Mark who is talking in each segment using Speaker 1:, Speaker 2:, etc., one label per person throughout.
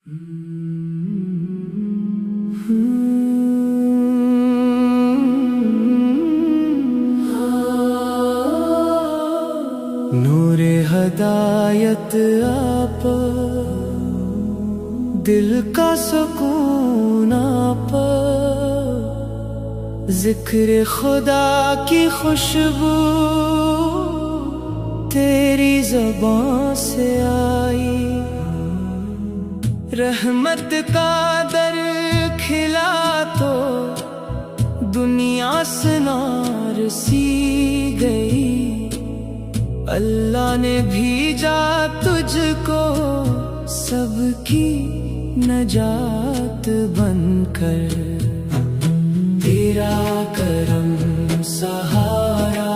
Speaker 1: نور ہدایت آپ، دل کا سکون آپ، ذکر خدا کی خوشبو تیری زبان سے آئی، رحمت کا در کھلا تو دنیا سے نار سی گئی، اللہ نے بھیجا تجھ کو سب کی نجات بن کر، تیرا کرم سہارا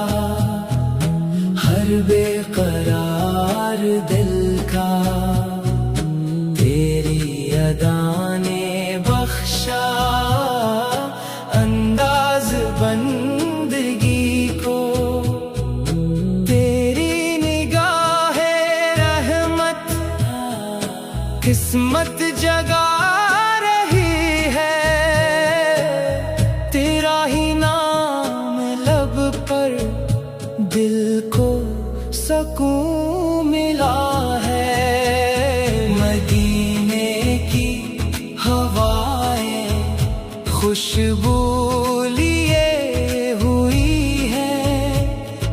Speaker 1: ہر بے قرار دل کا، تیری ادا نے بخشا انداز بندگی کو، تیری نگاہ رحمت قسمت جگا رہی ہے، تیرا ہی نام لب پر دل کو سکون ملا ہے، مدینے کی ہوائیں خوشبو لیے ہوئی ہے،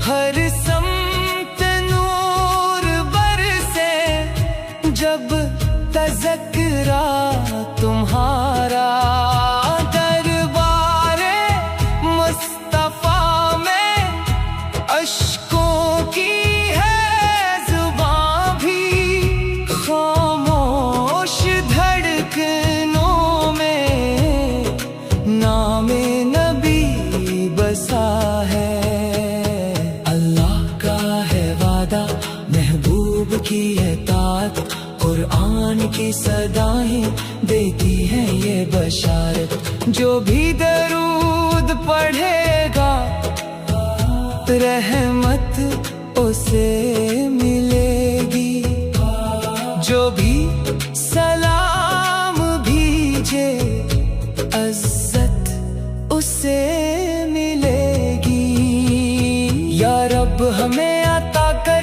Speaker 1: ہر سمت نور برسے جب تذکرہ تمہارا، دربار مصطفیٰ میں اشکوں کی ہے زباں بھی، خاموش دھڑکنوں میں نام نبی بسا ہے، اللہ کا ہے وعدہ محبوب کی اطاعت، قرآن کی صدائیں دیتی ہیں یہ بشارت، جو بھی درود پڑھے گا رحمت اسے ملے گی، جو بھی سلام بھیجے عزت اسے ملے گی، یا رب ہمیں عطا کر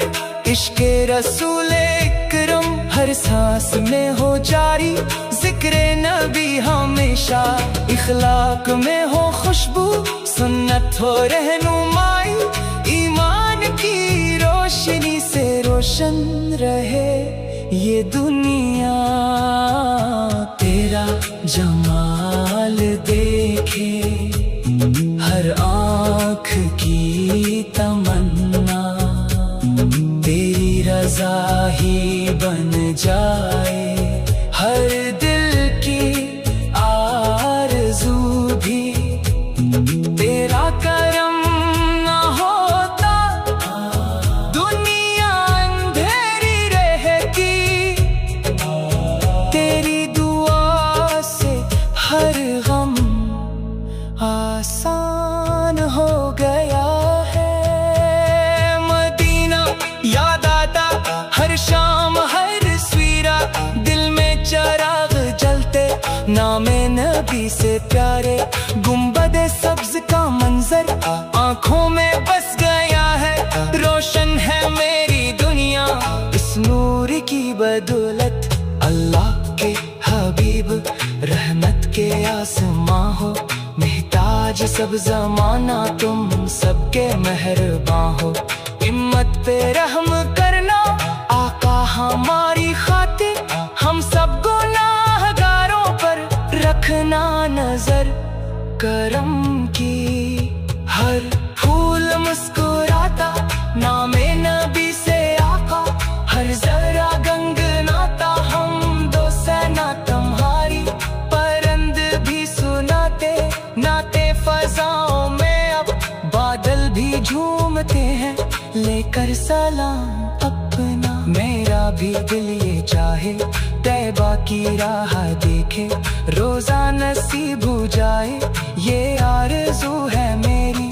Speaker 1: عشق رسول اکرم، ہر سانس میں ہو جاری ذکر نبی، ہمیشہ اخلاق میں ہو خوشبو، سنت ہو رہنمائی، ایمان کی روشنی سے روشن رہے یہ دنیا، تیرا جمال دیکھے ہر آنکھ کی تمنا، تیری رضا ہی بن جائے ہر دل کی آرزو بھی، تیرا کرم نہ ہوتا دنیا اندھیری رہتی، تیری دعا سے ہر غم آسان ہو گیا ہے، مدینہ یاد آتا ہر شام ہر سویرا، دل میں چراغ جلتے نام نبی سے پیارے، گنبد سبز کا منظر آنکھوں میں بس گیا ہے، روشن ہے میری دنیا اس نور کی بدولت، اللہ کے حبیب رحمت کے آسماں ہو محتاج سب زمانہ، تم سب کے مہرباں ہو، امت پہ رحم کرنا آقا ہماری خاطر، ہم سب گناہگاروں پر رکھنا نظر، کرم کی ہر پھول مسکراتا نام نبی سے آقا، ہر ذرا گنگناتا ہم دو سینا تمہاری، پرند بھی سناتے ناتے فضاؤں میں، اب بادل بھی جھومتے ہیں لے کر سلام اپنا، میرا بھی دل یہ چاہے طیبہ کی راہ دیکھے، روزہ نصیب ہو جائے یہ آرزو ہے میری،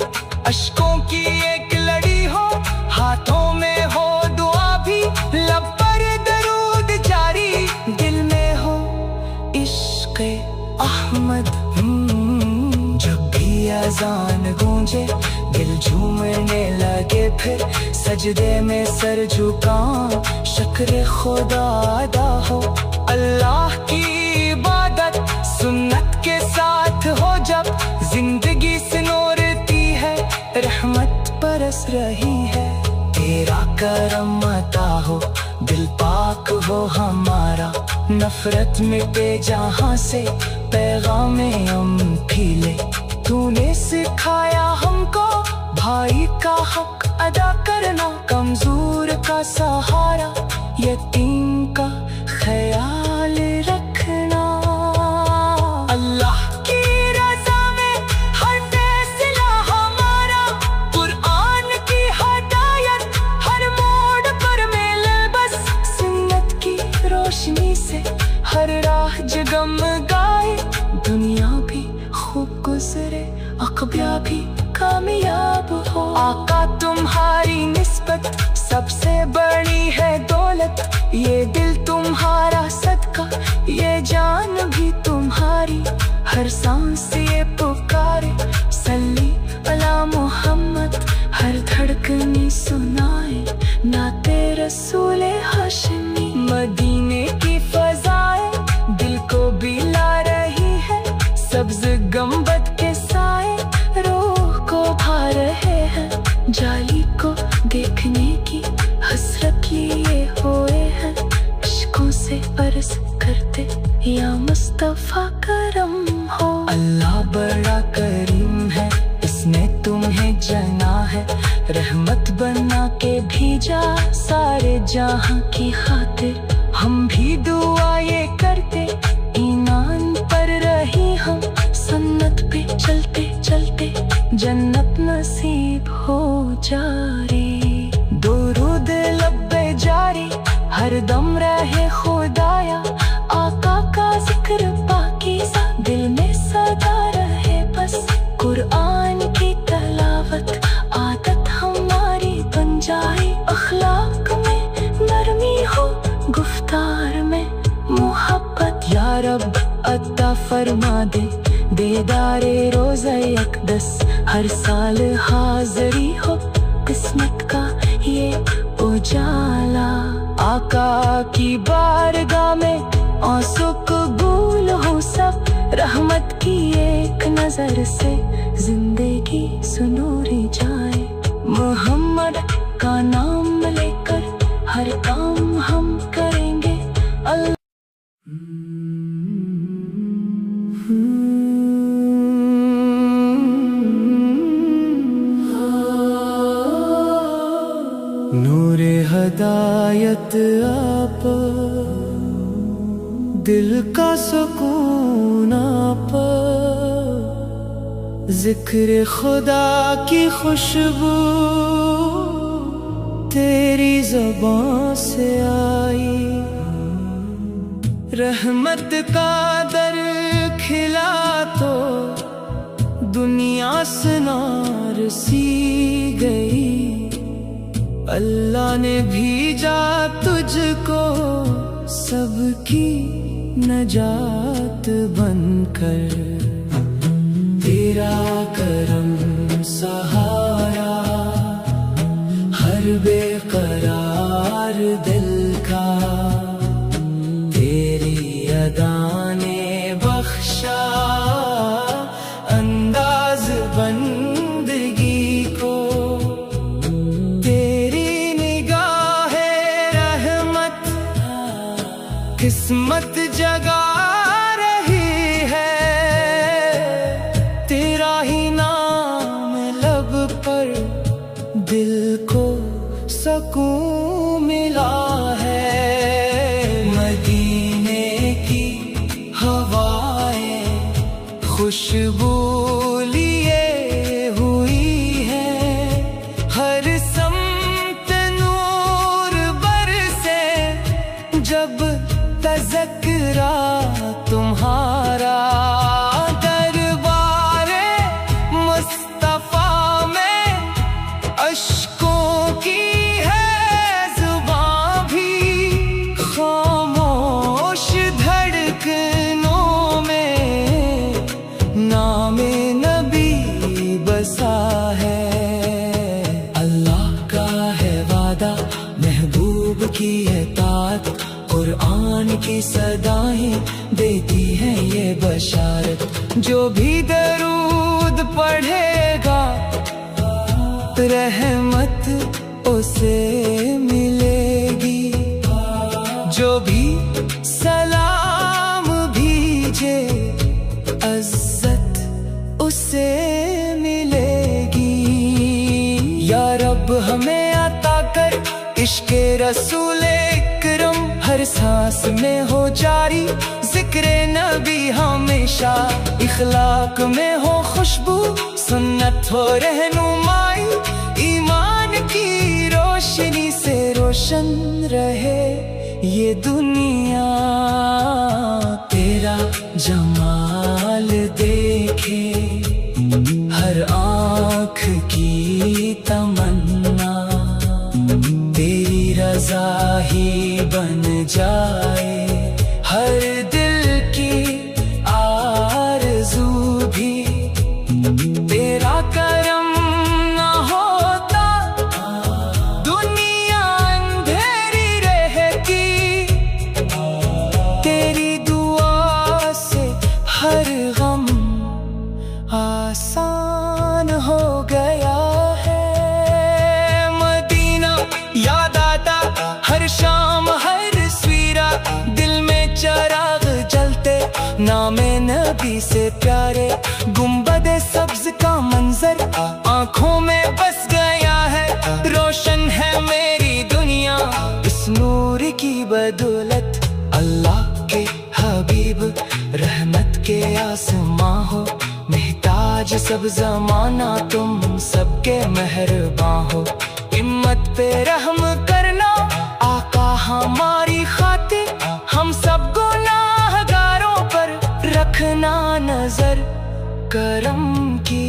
Speaker 1: اشکوں کی ایک لڑی ہو ہاتھوں میں ہو دعا بھی، لب پر درود جاری دل میں ہو अजान गूंजे, दिल झूमने लगे, फिर सजदे में सर झुकाऊं, शुक्र खुदा अदा हो। अल्लाह की इबादत सुन्नत के साथ हो जब, जिंदगी सिनोरती है, रहमत बरस रही है। तेरा करम अता हो, दिल पाक हो हमारा, नफरत मिटे जहां से, पैगामे हम खिले। तूने सिखाया हमको भाई का हक अदा करना, कमजोर का सहारा, यतीम का ख्याल रखना। अल्लाह की रज़ा में हर फैसला हमारा, कुरान की हदायत हर मोड़ पर मिले बस, सुन्नत की रोशनी से हर राह जगमगाए, दुनिया भी खूब गुजरे, अक़बा भी कामयाब हो। आका तुम्हारी निस्बत सबसे बड़ी है दौलत, ये दिल तुम्हारा सदका, ये जान भी तुम्हारी, हर सांस ये पुकारे, सल्ली अला मोहम्मद, हर धड़कनी सुनाए, नाते रसूले हाशिमी। मदीने की फ़ज़ाएं दिल को बिला रही है, सब्ज़ गंबद के साए रूह को भा रहे हैं, जाली को देखने की हसरत लिए हुए हैं, इश्कों से अर्ज़ करते या मुस्तफ़ा करम हो। अल्लाह बड़ा करीम है, इसने तुम्हें जना है, रहमत बना के भेजा सारे जहां की खातिर। हम भी दुआ ये करते, ईमान पर रही हम, सुन्नत पे चलते चलते जन्नत नसीब हो जारे। दुरूद लब्बे जारी हर दम रहे खुदाया, आका का जिक्र पाकीज़ा दिल में सदा रहे बस, कुरान की तलावत आदत हमारी बन जाए, अखलाक में नरमी हो, गुफ्तार में मोहब्बत। या रब अता फरमा दे देदारे रोज़ा यकदस, हर साल हाज़री हो किस्मत का ये उजाला। आका की बारगाह में आंसू कबूल हो सब, रहमत की एक नजर से जिंदगी सुनूरी जाए। मोहम्मद का नाम लेकर हर काम हम करेंगे, अल्लाह। नूरे हदायत आप, दिल का सुकून आप, जिक्र खुदा की खुशबू तेरी ज़बान से आई, रहमत का दर खिला तो दुनिया सनार सी गई। अल्लाह ने भेजा तुझको सबकी नजात बनकर, तेरा करम सहारा हर बेकरार दिल का, तेरी अदा ने बख्शा अंदाज बंदगी को, तेरी निगाह रहमत किस्मत जगा रही है, तेरा ही नाम लब पर दिल को सकून मिला है। मदीने की हवाएं खुशबू लिए हुई है, हर समत नूर बरसे जब तज़किरा तुम्हारा, दरबारे मुस्तफा में अश्कों की है जुबां भी, खामोश धड़कनों में नामे नबी की सदाएं देती है ये बशारत, जो भी दरूद पढ़ेगा रहमत उसे मिलेगी, जो भी सलाम भेजे इज्जत उसे मिलेगी। या रब हमें अता कर इश्क़े रसूल इकरम, हर सांस में हो जारी ज़िक्र नबी हमेशा, इखलाक में हो खुशबू सुन्नत हो रहनुमाई, ईमान की रोशनी से रोशन रहे ये दुनिया, तेरा जमाल देखे हर आँख की तमन्ना, तेरी रज़ा ही बन जाए हर दिल की आरज़ू भी, तेरा करम न होता दुनिया अंधेरी रहती, तेरी दुआ से हर गम आसान हो गया है। मदीना याद आता हर शाम हर सवेरा, दिल में चिराग जलते नामे नबी से प्यारे, गुंबदे सब्ज का मंजर आंखों में बस गया है, रोशन है मेरी दुनिया इस नूर की बदौलत, अल्लाह के हबीब रहमत के आसमां हो, महताज सब जमाना तुम सबके मेहरबां हो, हिम्मत पे रहम करना आका हमारी खातिर, हम सब गुनाहगारों पर रखना नजर करम की,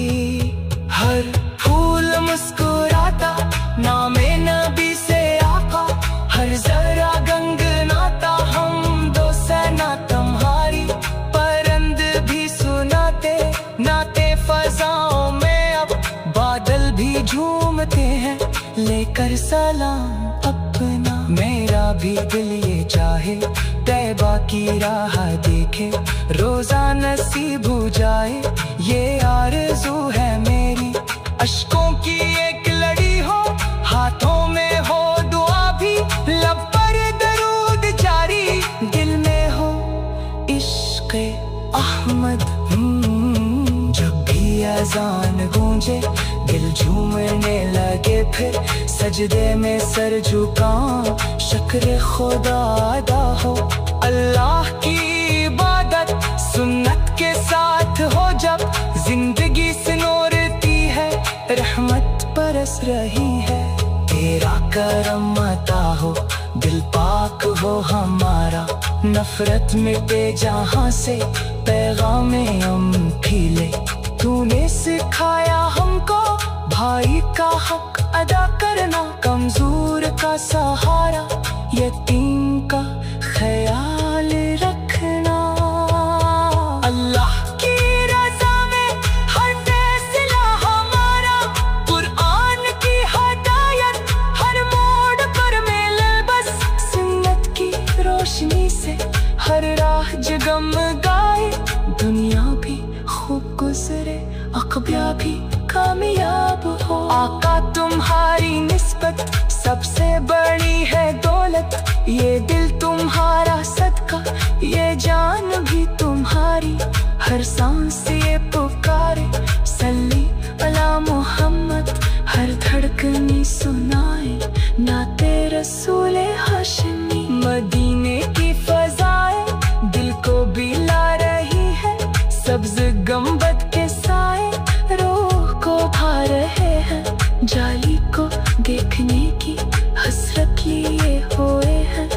Speaker 1: हर फूल मुस्कुराता नामे नबी से आका, हर जरा गंगनाता हम दो सना तुम्हारी, परंद भी सुनाते नाते फजाओं में, अब बादल भी झूमते हैं लेकर सलाम अपना, मेरा भी दिल ये चाहे तैबा की राह देखे, रोजा नसीब हो जाए ये आरज़ू है मेरी, अश्कों की एक लड़ी हो हाथों में हो दुआ भी, लब पर दरूद जारी दिल में हो इश्क़े अहमद, जब भी अज़ान गूंजे दिल झूमने लगे, फिर सजदे में सर झुकाऊं शुक्र खुदा अदा हो, अल्लाह की इबादत सुन्नत के साथ हो, जब जिंदगी सिनोरती है रहमत बरस रही है, तेरा करम अता हो दिल पाक हो हमारा, नफरत मिटे जहाँ से पैगामे हम खिले, तूने सिखाया हमको भाई का हक अदा करना, कमजोर का सहारा यतीम का ख्याल रखना, अल्लाह की रज़ा में हर फैसला हमारा, कुरान की हदायत हर मोड़ पर मिले, बस सुन्नत की रोशनी से हर राह जगमगाए, दुनिया भी खूब गुजरे अक़बा भी कामयाब हो, आका तुम्हारी निस्बत सबसे बड़ी है दौलत, ये दिल तुम्हारा सदका ये जान भी तुम्हारी, हर सांस ये पुकारे सल्ली अला मोहम्मद, हर धड़कनी सुनाए नाते रसूल हाशिमी, मदीने की फ़ज़ाएं दिल को बिला रही है, सब्ज़ गंबद के साए रूह को भा रहे हैं, जाली को देखने की हसरत लिए हुए हैं,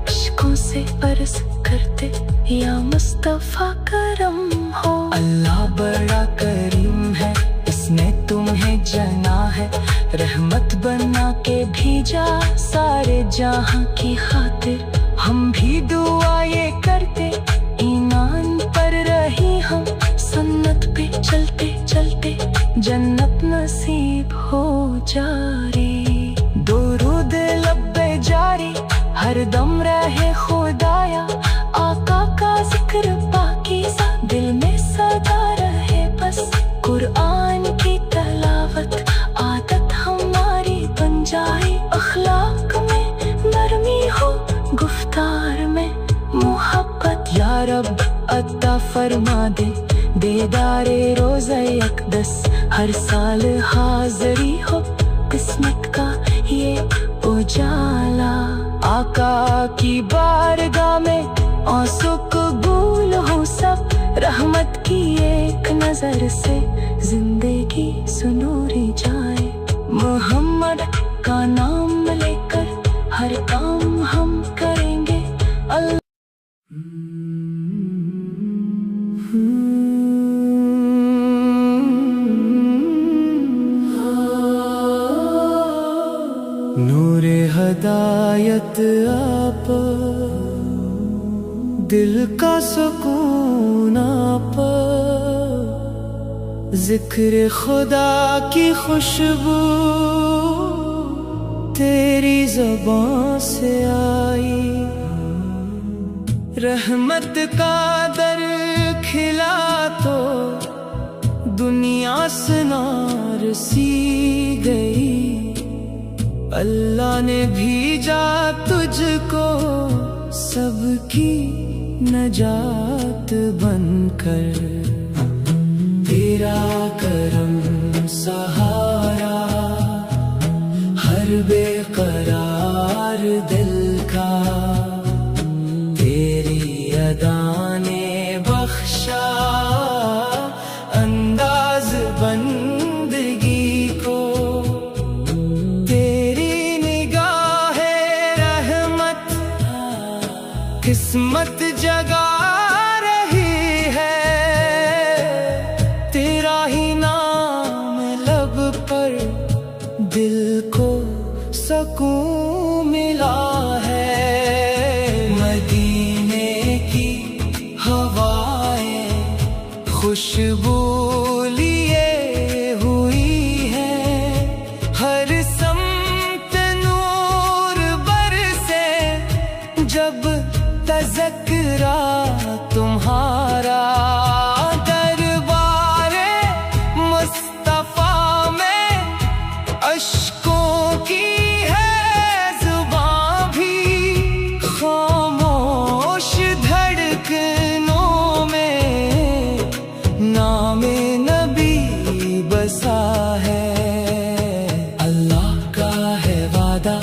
Speaker 1: इश्कों से अर्ज़ करते या मुस्तफ़ा करम हो, अल्लाह बड़ा करीम है इसने तुम्हें जना है, रहमत बना के भेजा सारे जहां की खातिर, हम भी दुआ ये करते ईमान पर रही हम, सुन्नत पे चलते चलते जन्नत नसीब हो जारी, दुरूद लब्बे जारी हर दम रहे खुदाया, یا رب عطا فرما دے دیدارے روزہ اقدس، ہر سال حاضری ہو قسمت کا یہ اجالا، آقا کی بارگاہ میں آنسو قبول ہو سب، رحمت کی ایک نظر سے زندگی سنوری جائے، محمد کا نام لے کر ہر کام ہم کریں گے اللہ۔ نور ہدایت آپ، دل کا سکون آپ، ذکر خدا کی خوشبو تیری زبان سے آئی، رحمت کا در کھلا تو دنیا سنار سی گئی، اللہ نے بھیجا تجھ کو سب کی نجات بن کر، تیرا کرم سہارا ہر بے قرار دل کا، تیری ادا نے بخشا انداز بندگی کو، تیری نگاہ رحمت قسمت جگا رہی ہے، تیرا ہی نام لب پر دل کو سکون ملا ہے، مدینے کی ہوائیں خوشبو لیے ہوئی ہے، ہر سمت نور برسے جب تذکرہ تمہارا، دربار مصطفیٰ میں اشکوں کی ہے زباں بھی، خاموش دھڑکنوں میں نام نبی بسا ہے، اللہ کا ہے وعدہ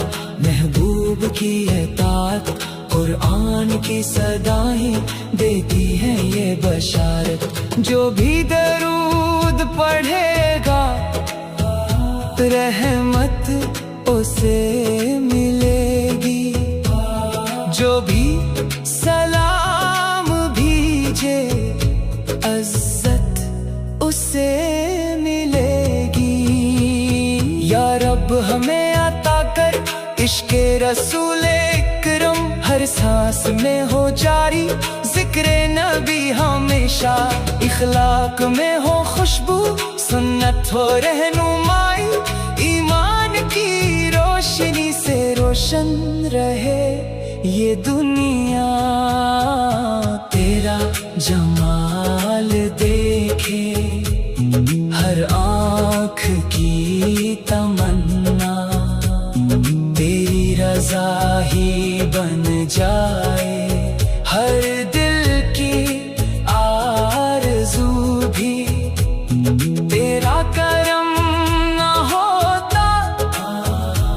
Speaker 1: محبوب کی اطاعت، قرآن کی صدائیں دیتی ہے یہ بشارت، جو بھی درود پڑھے گا رحمت اسے ملے گی، جو بھی سلام بھیجے عزت اسے ملے گی، یا رب ہمیں عطا کر عشق رسول اکرم، ہر سانس میں ہو جاری ذکر نبی ہمیشہ، اخلاق میں ہو خوشبو سنت ہو رہنمائی، ایمان کی روشنی سے روشن رہے یہ دنیا، تیرا جمال دیکھے ہر آنکھ کی تمنا، تیری رضا ہی بن جائے ہر دل کی آرزو بھی، تیرا کرم نہ ہوتا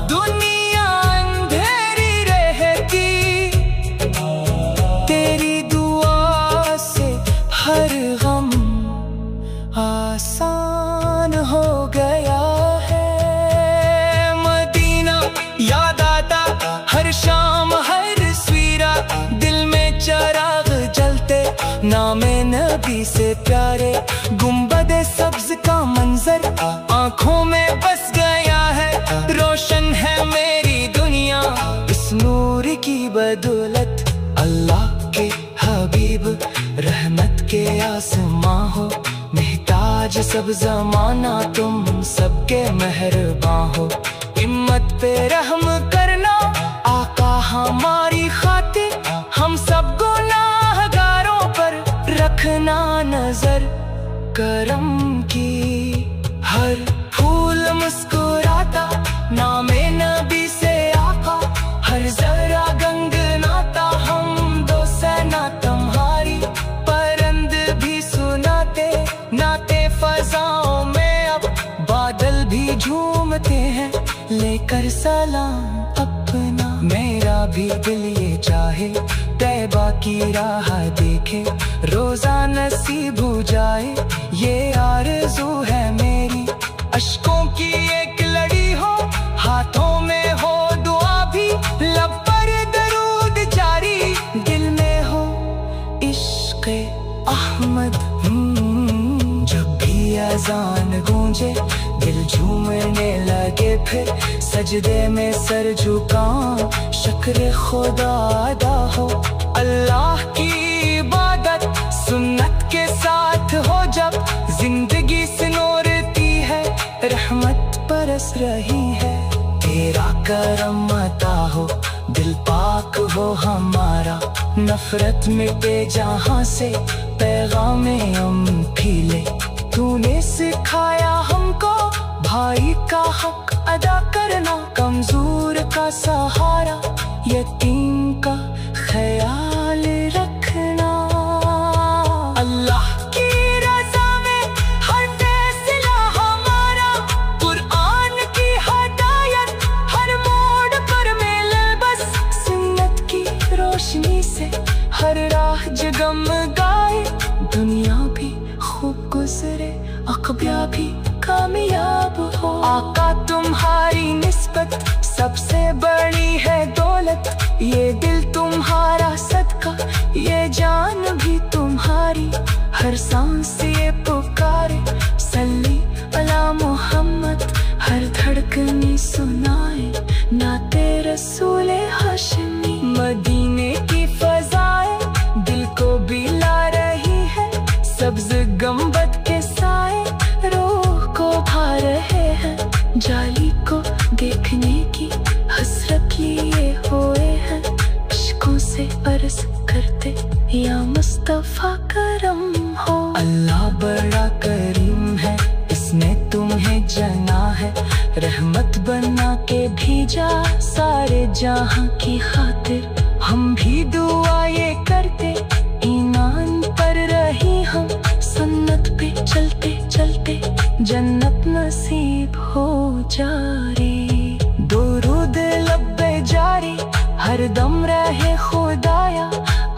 Speaker 1: دنیا اندھیری رہتی، تیری دعا سے ہر غم آسان ہو گیا ہے، مدینہ یاد آتا ہر شام ہر سویرا، دل میں چراغ جلتے نام نبی سے پیارے، گنبد سبز کا منظر آنکھوں میں بس گیا ہے، روشن ہے میری دنیا اس نور کی بدولت، اللہ کے حبیب رحمت کے آسماں ہو محتاج سب زمانہ، تم سب کے مہرباں ہو، امت پہ رحم کرنا آقا ہماری خاطر، ہم سب گناہ گاروں پر رکھنا نظر، کرم کی ہر پھول مسکراتا نام نبی سے آقا، ہر ذرہ گنگناتا ہم دو سینا تمہاری۔ आते हैं लेकर सलाम अपना। मेरा भी दिल ये चाहे तैबा की राह देखे, रोजा नसीब हो जाए ये आरज़ू है मेरी। अश्कों की एक लड़ी हो, हाथों में हो दुआ भी, लब पर दरूद जारी, दिल में हो इश्क़ अहमद। जब भी अज़ान गूंजे दिल झूमने लगे, फिर सजदे में सर झुकाऊं, शुक्र खुदा अदा हो। अल्लाह की इबादत सुन्नत के साथ हो, जब जिंदगी सिनोरती है रहमत बरस रही है। तेरा करम अता हो, दिल पाक हो हमारा, नफरत मिटे जहां से, पैगामे हम खिले। तूने सिखाया हमको भाई का हक अदा करना, कमजोर का सहारा, यतीम का ख्याल रखना। अल्लाह की रज़ा में हर फैसला हमारा, कुरान की हदायत हर मोड़ पर मिले, बस सुन्नत की रोशनी से हर राह जगमगाए। दुनिया भी खूब गुजरे, अक़बा भी कामयाब हो। आका तुम्हारी निस्बत सबसे बड़ी है दौलत, ये दिल तुम्हारा सदका, ये जान भी तुम्हारी, हर सांस ये पुकारे सल्ली अला मोहम्मद, हर धड़कने सुनाए नाते रसूले हाशिमी। मदीने की फ़ज़ाएं दिल को बिला रही है, सब्ज़ गंबद के साए रूह को भा रहे हैं, जाली को देखने की हसरत लिए हुए हैं, इश्कों से अर्ज़ करते या मुस्तफ़ा करम हो। अल्लाह बड़ा करीम है, इसने तुम्हें जना है, रहमत बना के भेजा सारे जहां की खातिर। हम भी दुआ ये करते ईमान पर रही हम, सुन्नत पे चलते चलते जन्नत नसीब हो जारी। दुरूद लब्बे जारी हर दम रहे खुदाया,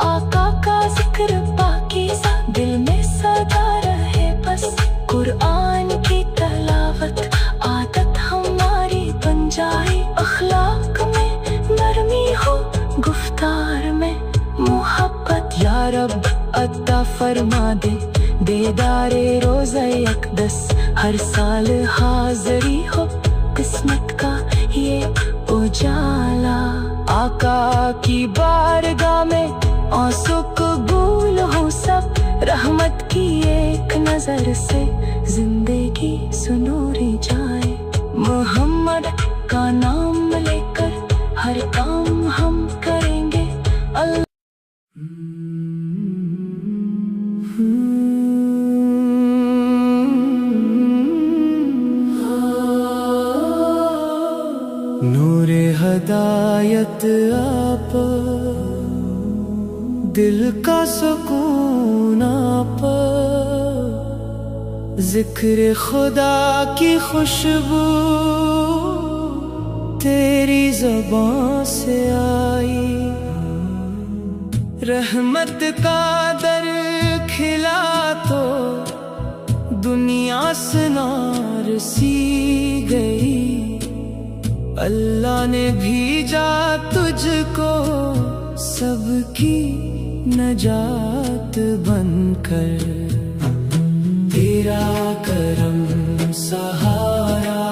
Speaker 1: आका का जिक्र पाकीज़ा दिल में सदा रहे, बस कुरान की तलावत आदत हमारी बन जाए। अखलाक में नरमी हो, गुफ्तार में मोहब्बत, या रब अता फरमा दे देदारे रोज़ा अक़दस, हर साल हाज़री हो किस्मत का ये उजाला। आका की बारगाह में आंसू कबूल हो सब, रहमत की एक नजर से जिंदगी सुनूरी जाए। मोहम्मद का नाम लेकर हर काम हम करेंगे। अल्लाह नूरे हदायत आप, दिल का सुकून आप, जिक्र खुदा की खुशबू तेरी ज़बां से आई। रहमत का दर खिला तो दुनिया सनार सी गई, अल्लाह ने भेजा तुझको सबकी नजात बनकर। तेरा करम सहारा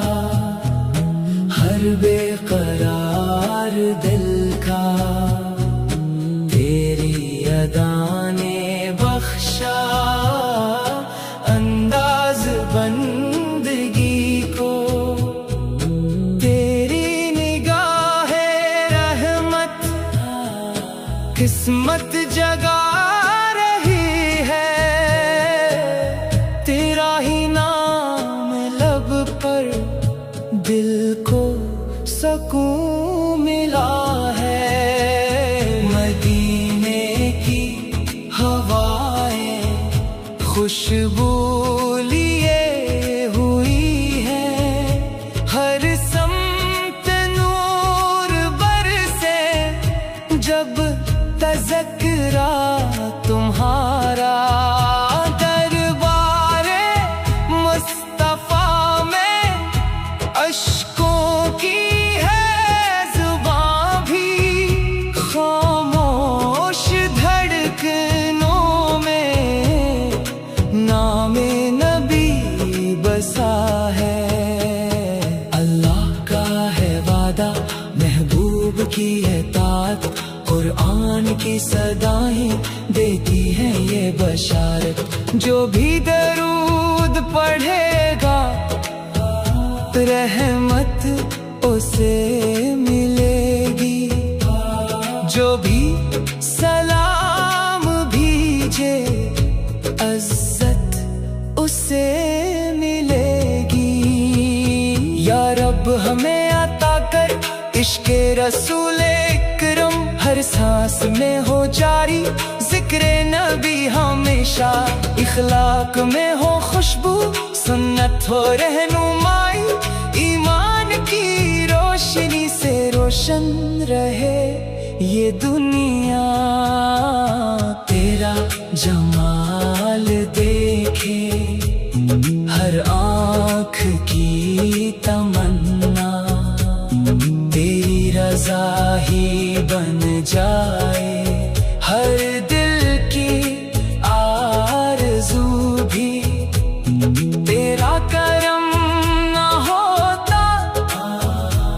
Speaker 1: हर बेकरार दिल का, तेरी अदा ने बख्शा अंदाज बंदगी को। तेरी निगाहे रहमत किस्मत जगा रही है, तेरा ही नाम लब पर दिल को सकून मिला है। मदीने की हवाएं खुशबू लिए हुई है, हर की सदाएं देती हैं ये बशारत, जो भी दरूद पढ़ेगा रहमत उसे मिलेगी, जो भी सलाम भेजे इज्जत उसे मिलेगी। या रब हमें अता कर इश्क़े रसूल इकरम, हर सांस में हो जारी जिक्र नबी हमेशा, इखलाक में हो खुशबू सुन्नत हो रहनुमाई, ईमान की रोशनी से रोशन रहे ये दुनिया। तेरा जमाल देखे हर आँख की तमन्ना, तेरी रज़ा ही बन जाए हर दिल की आरज़ू भी। तेरा करम ना होता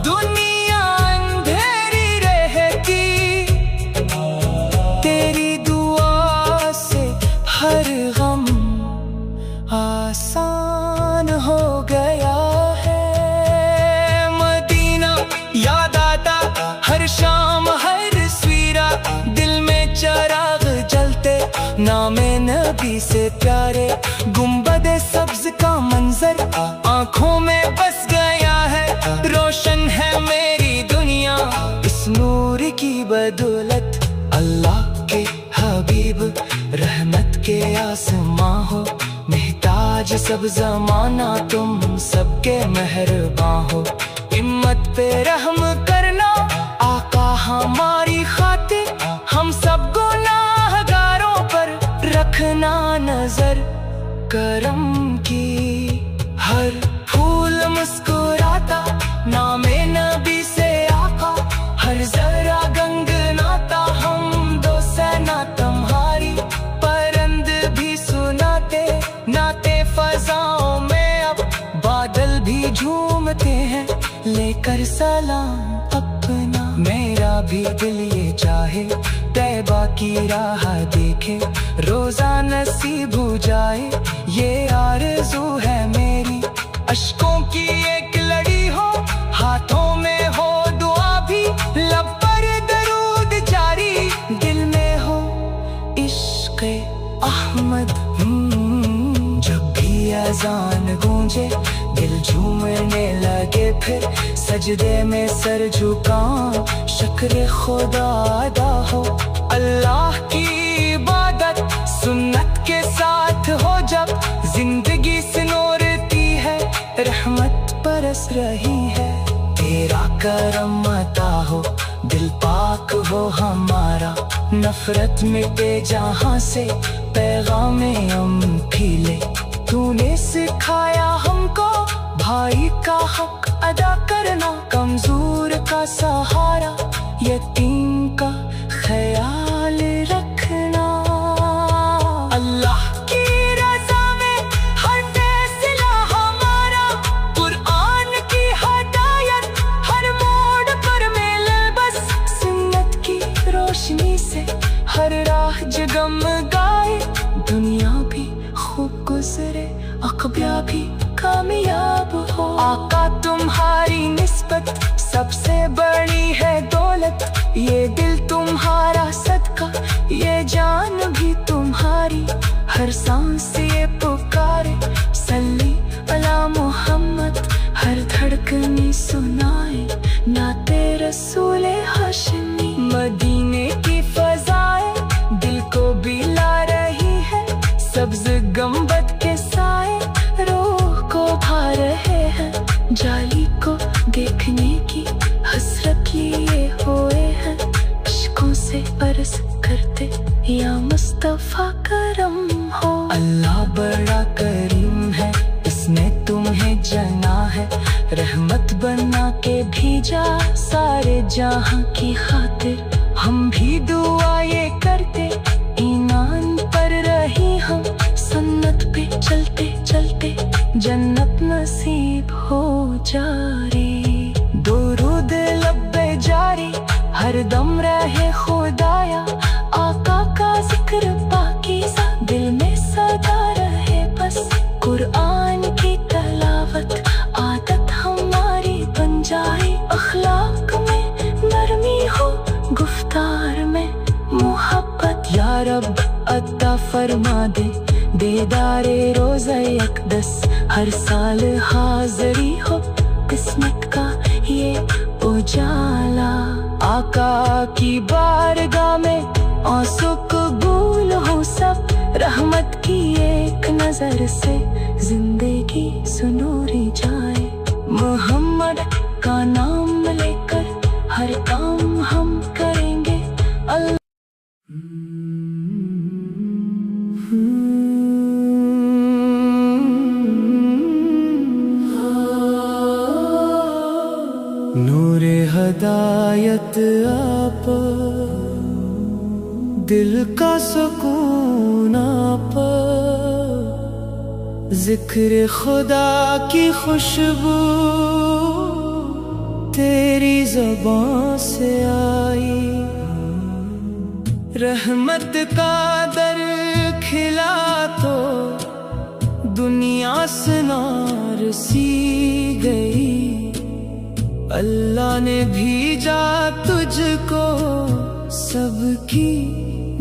Speaker 1: दुनिया अंधेरी रहती, तेरी दुआ से हर गम आसान हो गया है। मदीना याद आता हर शाम हर सवेरा, दिल में चिराग जलते नामे नबी से प्यारे, गुंबदे सब्ज का मंजर आंखों में बस गया है, रोशन है मेरी दुनिया इस नूर की बदौलत। अल्लाह के हबीब रहमत के आसमां हो, महताज सब जमाना तुम सबके मेहरबां हो। हिम्मत पे रहम करना आका हमारी खातिर, हम सब गुनाहगारों पर रखना नजर करम की। हर फूल मुस्कुराता नामे नबी से आका, हर जरा गंगनाता हम दो सेना तुम्हारी, परंद भी सुनाते नाते फजाओं में, अब बादल भी झूमते हैं लेकर सलाम अपना। मेरा भी दिल ये चाहे तैबा की राह देखे, रोजा नसीब हो जाए ये आरज़ू है मेरी। अश्कों की एक लड़ी हो हाथों में हो दुआ भी, लब पर दरूद जारी दिल में हो इश्क़े अहमद। जब भी अज़ान गूंजे दिल झूमने लगे, फिर सजदे में सर झुकाऊं शुक्र खुदा अदा हो। अल्लाह की इबादत सुन्नत के साथ हो, जब जिंदगी सिनोरती है रहमत बरस रही है। तेरा करम अता हो दिल पाक हो हमारा, नफरत मिटे जहां से पैगामे हम खिले। तूने सिखाया हमको भाई का हक अदा करना, कमजोर का सहारा यतीम का ख्याल रखना। अल्लाह की रज़ा में हर फैसला हमारा, कुरान की हदायत हर मोड़ पर मिले बस, सुन्नत की रोशनी से हर राह जगमगाए, दुनिया भी खूब गुजरे अक़बा भी कामयाब हो। आका तुम्हारी निस्बत सबसे बड़ी है दौलत, ये दिल तुम्हारा सदका ये जान भी तुम्हारी, हर सांस ये पुकारे सल्ली अला मोहम्मद, हर धड़कनी सुनाए नाते रसूल हाशिमी। मदीने की फ़ज़ाएं दिल को बिला रही है, सब्ज़ गंबद के साए रूह को भा रहे हैं, जाली को देखने की हसरत लिए हुए हैं, इश्कों से अर्ज़ करते या मुस्तफ़ा करम हो। अल्लाह बड़ा करीम है, इसने तुम्हें जना है, रहमत बना के भेजा सारे जहां की खातिर। हम भी दुआ ये करते ईमान पर रही हम, सुन्नत पे चलते चलते जन्नत नसीब हो जारी। दुरूद लब्बे जारी हर दम रहे खुदाया, عطا فرما دے دیدارے روزہ اقدس ہر سال حاضری ہو قسمت کا یہ اجالا آقا کی بارگاہ میں آنسو قبول ہو سب رحمت کی ایک نظر سے زندگی سنوری جائے محمد کا نام لے کر ہر کام ہم کریں گے اللہ نور ہدایت آپ دل کا سکون آپ ذکر خدا کی خوشبو تیری زبان سے آئی رحمت کا در کھلا تو دنیا سنار سی گئی اللہ نے بھیجا تجھ کو سب کی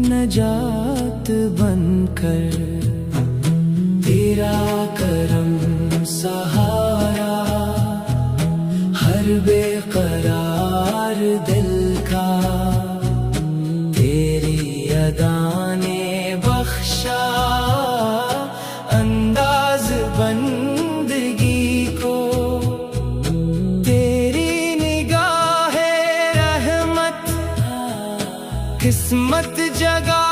Speaker 1: نجات بن کر تیرا کرم سہارا ہر بے قرار دل کا تیری ادا نے بخشا انداز بندگی کو تیری نگاہ رحمت قسمت جگا